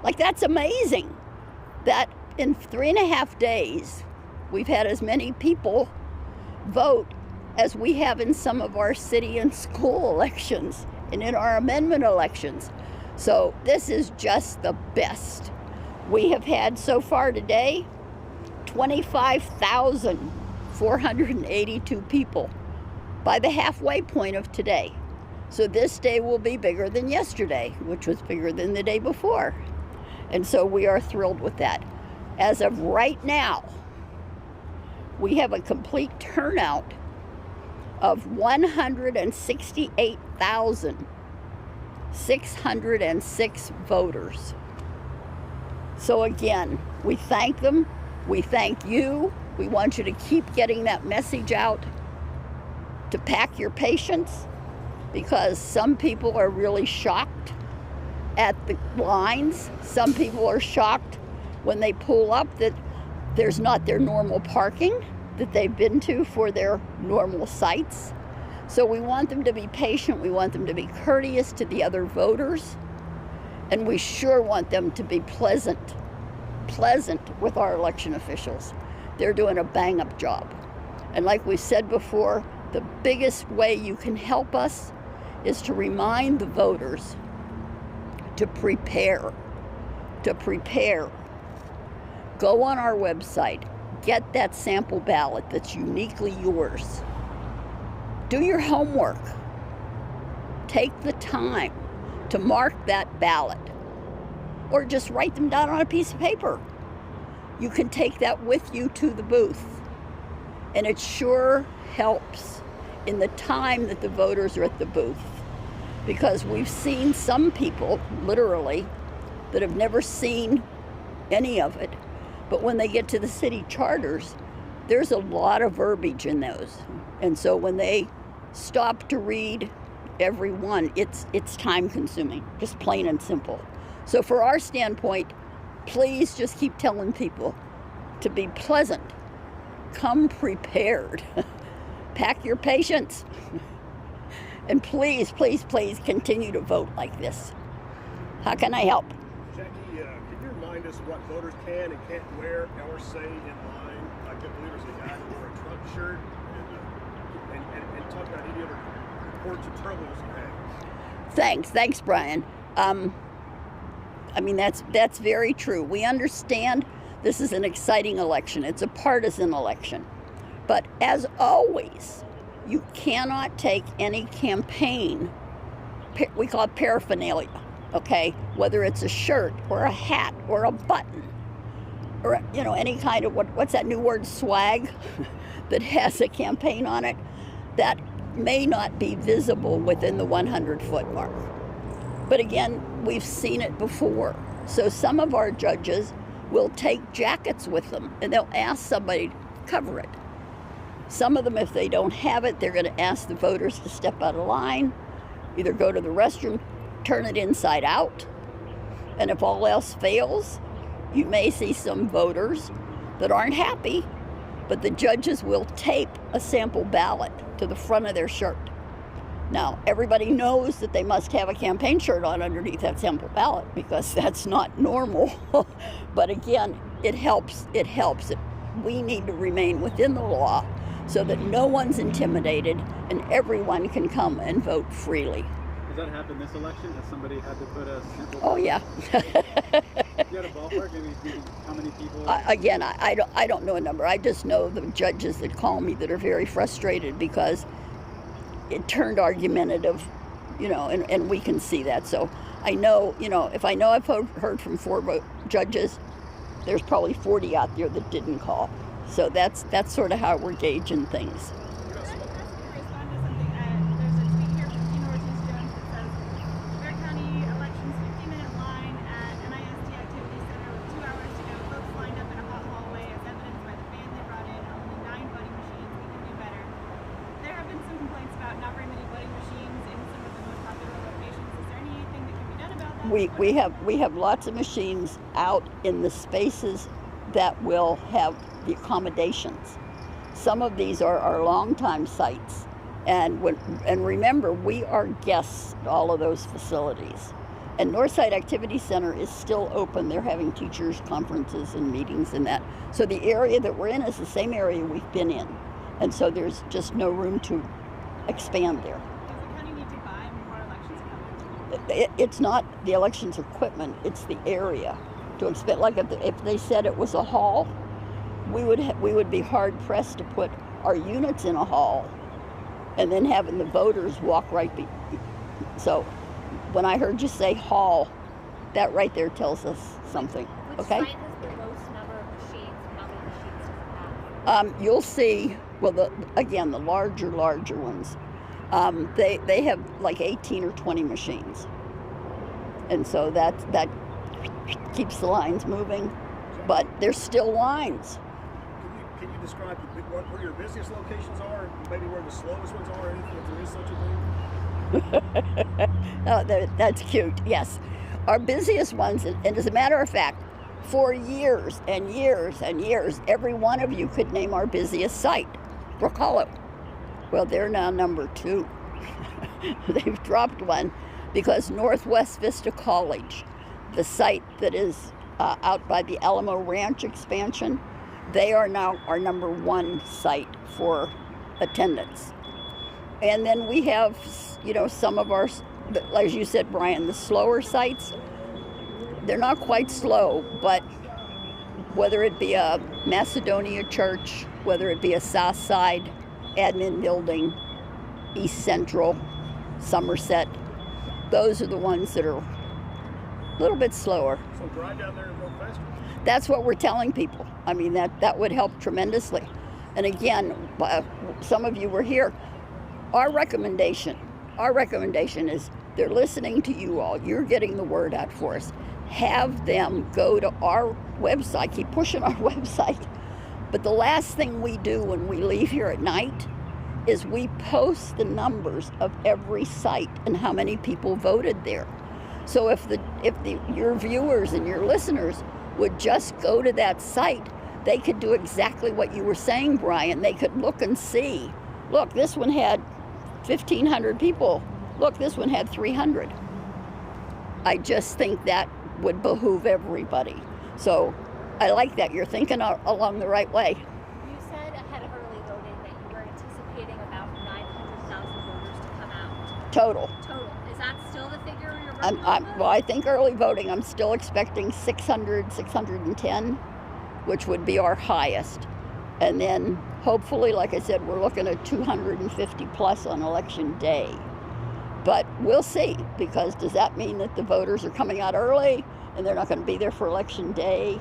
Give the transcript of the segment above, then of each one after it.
Like, that's amazing that in 3.5 days, we've had as many people vote as we have in some of our city and school elections and in our amendment elections. So this is just the best. We have had so far today 25,482 people by the halfway point of today. So this day will be bigger than yesterday, which was bigger than the day before. And so we are thrilled with that. As of right now, we have a complete turnout of 168,606 voters. So again, we thank them. We thank you. We want you to keep getting that message out, to pack your patience, because some people are really shocked at the lines. Some people are shocked when they pull up that there's not their normal parking that they've been to for their normal sites. So we want them to be patient. We want them to be courteous to the other voters. And we sure want them to be pleasant with our election officials. They're doing a bang-up job. And like we said before, the biggest way you can help us is to remind the voters to prepare. Go on our website, get that sample ballot that's uniquely yours. Do your homework. Take the time to mark that ballot, or just write them down on a piece of paper. You can take that with you to the booth, and it sure helps in the time that the voters are at the booth, because we've seen some people, literally, that have never seen any of it, but when they get to the city charters, there's a lot of verbiage in those. And so when they stop to read every one, it's time consuming, just plain and simple. So for our standpoint, please just keep telling people to be pleasant. Come prepared. Pack your patience. And please, please, please continue to vote like this. How can I help? Jackie, can you remind us what voters can and can't wear or say in line? I can't believe there's a guy who wore a Trump shirt and talk about any other reports of troubles you had. Thanks, Brian. I mean, that's very true. We understand this is an exciting election. It's a partisan election. But as always, you cannot take any campaign, we call it paraphernalia, okay? Whether it's a shirt or a hat or a button or, any kind of, what's that new word, swag, that has a campaign on it, that may not be visible within the 100-foot mark. But again, we've seen it before. So some of our judges will take jackets with them, and they'll ask somebody to cover it. Some of them, if they don't have it, they're going to ask the voters to step out of line, either go to the restroom, turn it inside out, and if all else fails, you may see some voters that aren't happy, but the judges will tape a sample ballot to the front of their shirt. Now, everybody knows that they must have a campaign shirt on underneath that sample ballot, because that's not normal. But again, it helps. We need to remain within the law so that no one's intimidated and everyone can come and vote freely. Has that happened this election? Has somebody had to put a sample? Oh, yeah. You had a ballpark? Maybe how many people? Again, I don't know a number. I just know the judges that call me that are very frustrated because it turned argumentative, and we can see that. So I know, if I know I've heard from 4 judges, there's probably 40 out there that didn't call. So that's sort of how we're gauging things. We have lots of machines out in the spaces that will have the accommodations. Some of these are our longtime sites, and remember, we are guests at all of those facilities. And Northside Activity Center is still open. They're having teachers' conferences and meetings and that. So the area that we're in is the same area we've been in. And so there's just no room to expand there. Does the county need to buy more elections equipment? It's not the elections equipment, it's the area. To expect, like if they said it was a hall, we would be hard pressed to put our units in a hall and then having the voters walk right so when I heard you say hall, that right there tells us something. Which Okay? sign has the most number of machines? How many machines does it have? You'll see, well, the larger ones, they have like 18 or 20 machines. And so that keeps the lines moving, but there's still lines. Can you describe where your busiest locations are, and maybe where the slowest ones are, if there is such a thing? Oh, that's cute, yes. Our busiest ones, and as a matter of fact, for years and years and years, every one of you could name our busiest site, Brook Hollow. Well, they're now number 2. They've dropped one because Northwest Vista College, the site that is out by the Alamo Ranch expansion, they are now our number 1 site for attendance. And then we have, some of our, as you said, Brian, the slower sites, they're not quite slow, but whether it be a Macedonia church, whether it be a South Side admin building, East Central, Somerset, those are the ones that are a little bit slower. So drive down there and go faster. That's what we're telling people. I mean, that would help tremendously. And again, some of you were here. Our recommendation is they're listening to you all. You're getting the word out for us. Have them go to our website. Keep pushing our website. But the last thing we do when we leave here at night is we post the numbers of every site and how many people voted there. So if your viewers and your listeners would just go to that site, they could do exactly what you were saying, Brian. They could look and see, look, this one had 1,500 people. Look, this one had 300. I just think that would behoove everybody. So I like that. You're thinking along the right way. You said ahead of early voting that you were anticipating about 900,000 voters to come out. Total. Total. Is that still the figure you're working on? Well, I think early voting, I'm still expecting 600, 610, which would be our highest. And then hopefully, like I said, we're looking at 250 plus on election day. But we'll see, because does that mean that the voters are coming out early and they're not going to be there for election day?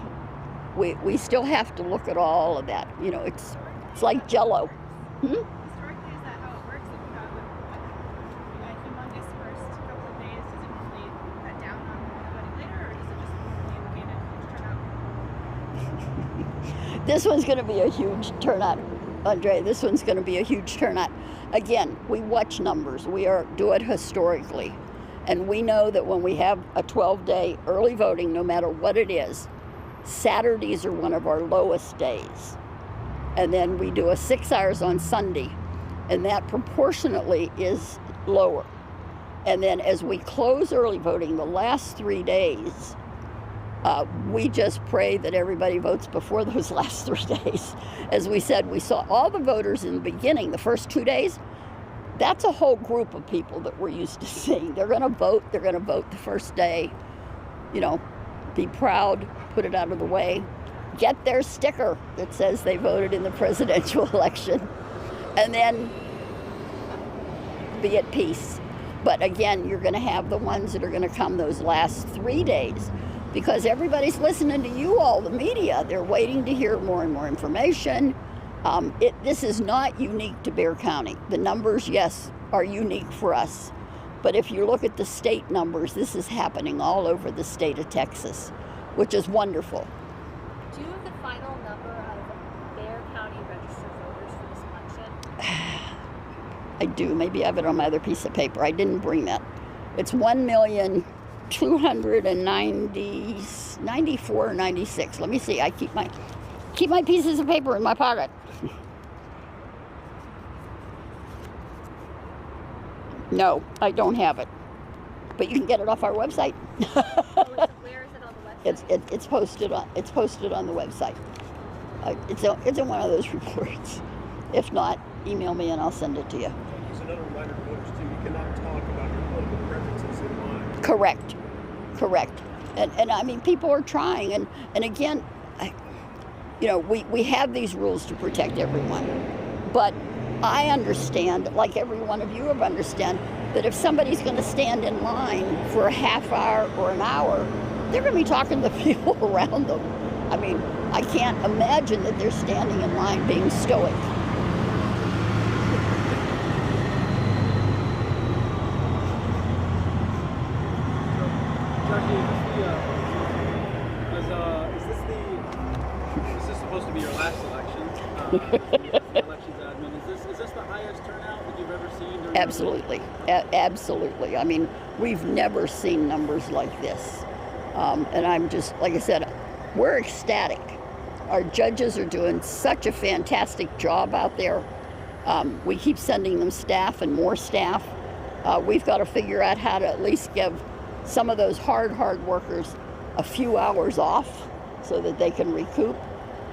We still have to look at all of that. It's like Jell-O. Historically, is that how it works? If you have a humongous first couple of days, does it normally cut down on voting later, or does it just normally indicate a turnout? This one's going to be a huge turnout, Andre. This one's going to be a huge turnout. Again, we watch numbers. We do it historically. And we know that when we have a 12-day early voting, no matter what it is, Saturdays are one of our lowest days. And then we do a 6 hours on Sunday, and that proportionately is lower. And then as we close early voting, the last 3 days, we just pray that everybody votes before those last 3 days. As we said, we saw all the voters in the beginning, the first 2 days. That's a whole group of people that we're used to seeing. They're going to vote. They're going to vote the first day. Be proud, put it out of the way. Get their sticker that says they voted in the presidential election. And then be at peace. But again, you're going to have the ones that are going to come those last 3 days, because everybody's listening to you all, the media. They're waiting to hear more and more information. This is not unique to Bexar County. The numbers, yes, are unique for us. But if you look at the state numbers, this is happening all over the state of Texas, which is wonderful. Do you have the final number of Bexar County registered voters for this election? I do. Maybe I have it on my other piece of paper. I didn't bring that. It's 1,294,094 or 96. Let me see. I keep my pieces of paper in my pocket. No, I don't have it. But you can get it off our website. Where is it on the website? It's posted on the website. It's in one of those reports. If not, email me and I'll send it to you. Here's another reminder to voters too. You cannot talk about your political preferences in line. Correct. And I mean, people are trying. And again, we have these rules to protect everyone. But I understand, like every one of you have understand, that if somebody's going to stand in line for a half hour or an hour, they're going to be talking to people around them. I mean, I can't imagine that they're standing in line being stoic. Is this supposed to be your last election? Elections admin. Is this the highest turnout that you've ever seen? Absolutely. Absolutely. I mean, we've never seen numbers like this. And I'm just, like I said, we're ecstatic. Our judges are doing such a fantastic job out there. We keep sending them staff and more staff. We've got to figure out how to at least give some of those hard workers a few hours off so that they can recoup,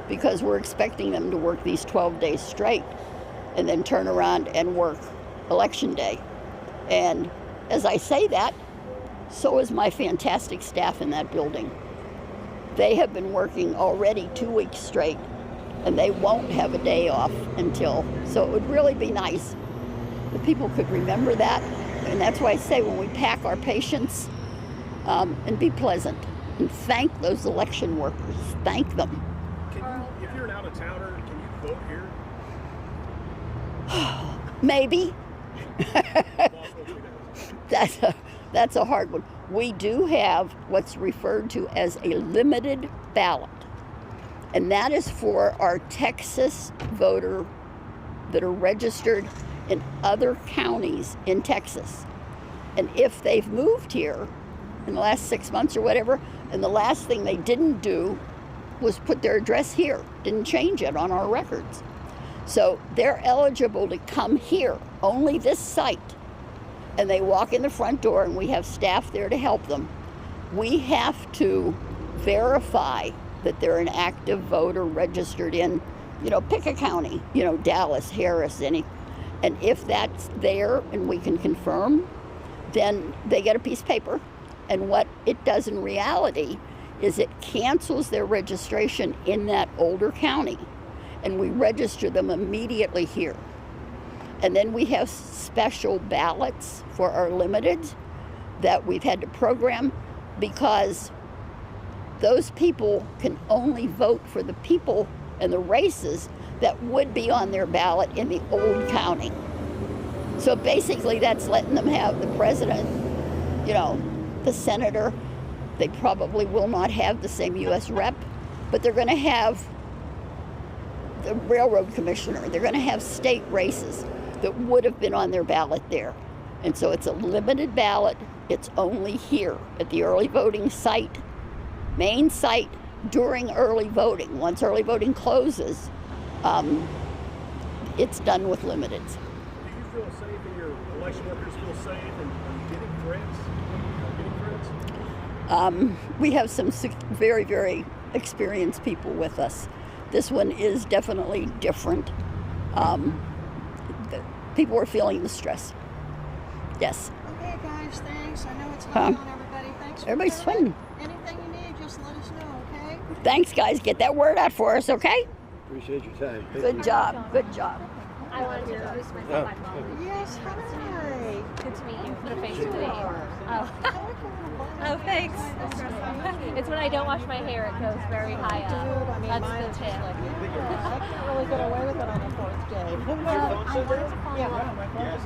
because we're expecting them to work these 12 days straight and then turn around and work election day. And as I say that, so is my fantastic staff in that building. They have been working already 2 weeks straight, and they won't have a day off until, so it would really be nice if people could remember that. And that's why I say, when we pack our patience, and be pleasant and thank those election workers. Thank them. If you're an out-of-towner, can you vote here? Maybe. That's a hard one. We do have what's referred to as a limited ballot, and that is for our Texas voter that are registered in other counties in Texas. And if they've moved here in the last 6 months or whatever, and the last thing they didn't do was put their address here, didn't change it on our records. So they're eligible to come here, only this site. And they walk in the front door, and we have staff there to help them. We have to verify that they're an active voter registered in, pick a county, Dallas, Harris, any. And if that's there and we can confirm, then they get a piece of paper. And what it does in reality is it cancels their registration in that older county, and we register them immediately here. And then we have special ballots for our limited that we've had to program, because those people can only vote for the people and the races that would be on their ballot in the old county. So basically that's letting them have the president, the senator. They probably will not have the same U.S. rep, but they're going to have the railroad commissioner. They're going to have state races that would have been on their ballot there. And so it's a limited ballot. It's only here at the early voting site, main site, during early voting. Once early voting closes, it's done with limiteds. Do you feel safe, and your election workers feel safe, and getting threats? We have some very, very experienced people with us. This one is definitely different. People are feeling the stress. Yes. Okay, guys, thanks. I know it's hard on everybody. Thanks. Everybody's sweating. Anything you need, just let us know, okay? Thanks, guys. Get that word out for us, okay? Appreciate your time. Good job. Good job. I wanted to introduce myself. I'm Molly. Yes, hi. Good to meet you. Put a face to the name. I like your Oh, thanks. It's when I don't wash my hair, it goes very high up. I mean, That's mine the is tip. just like, I can't really get away with it on the fourth day. I wanted to follow up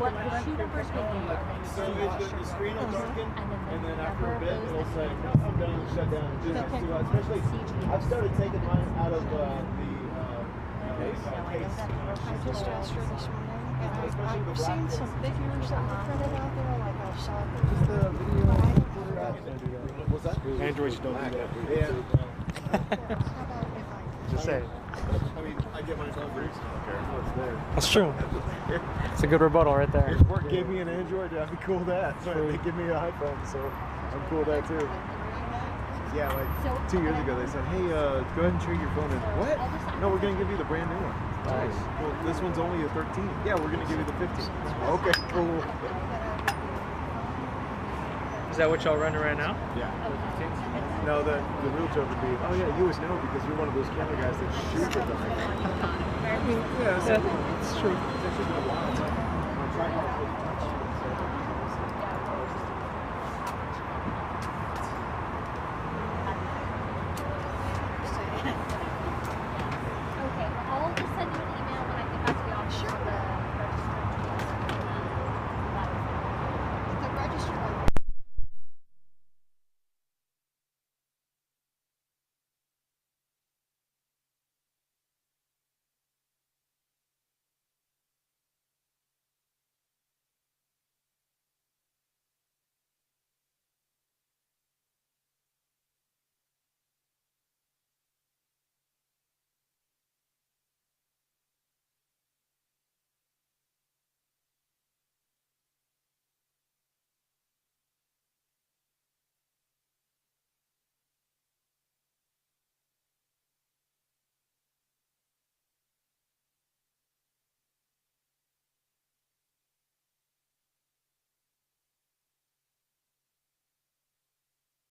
what the shoe numbers we gave. The screen will darken, And and then after number a bit, goes it'll say, to I'm done, shut down. Especially, I've started taking mine out of the case. I just asked her this morning, and I've seen some figures that were printed out there, like I saw Just the video. What's that? Androids don't do that. Yeah. How about if I Just saying. I mean, I get my phone free, so I don't care what's there. That's true. It's a good rebuttal right there. If work gave me an Android, I'd be cool with that. But they give me an iPhone, so I'm cool with that too. Yeah, like 2 years ago, they said, hey, go ahead and trade your phone in. What? No, we're going to give you the brand new one. Nice. Well, this one's only a 13. Yeah, we're going to give you the 15. Okay, cool. Is that what y'all running right now? Yeah. No, the real joke would be, oh yeah, you always know because you're one of those camera guys that shoot with them. I mean, yeah, it's true. It's actually been a while.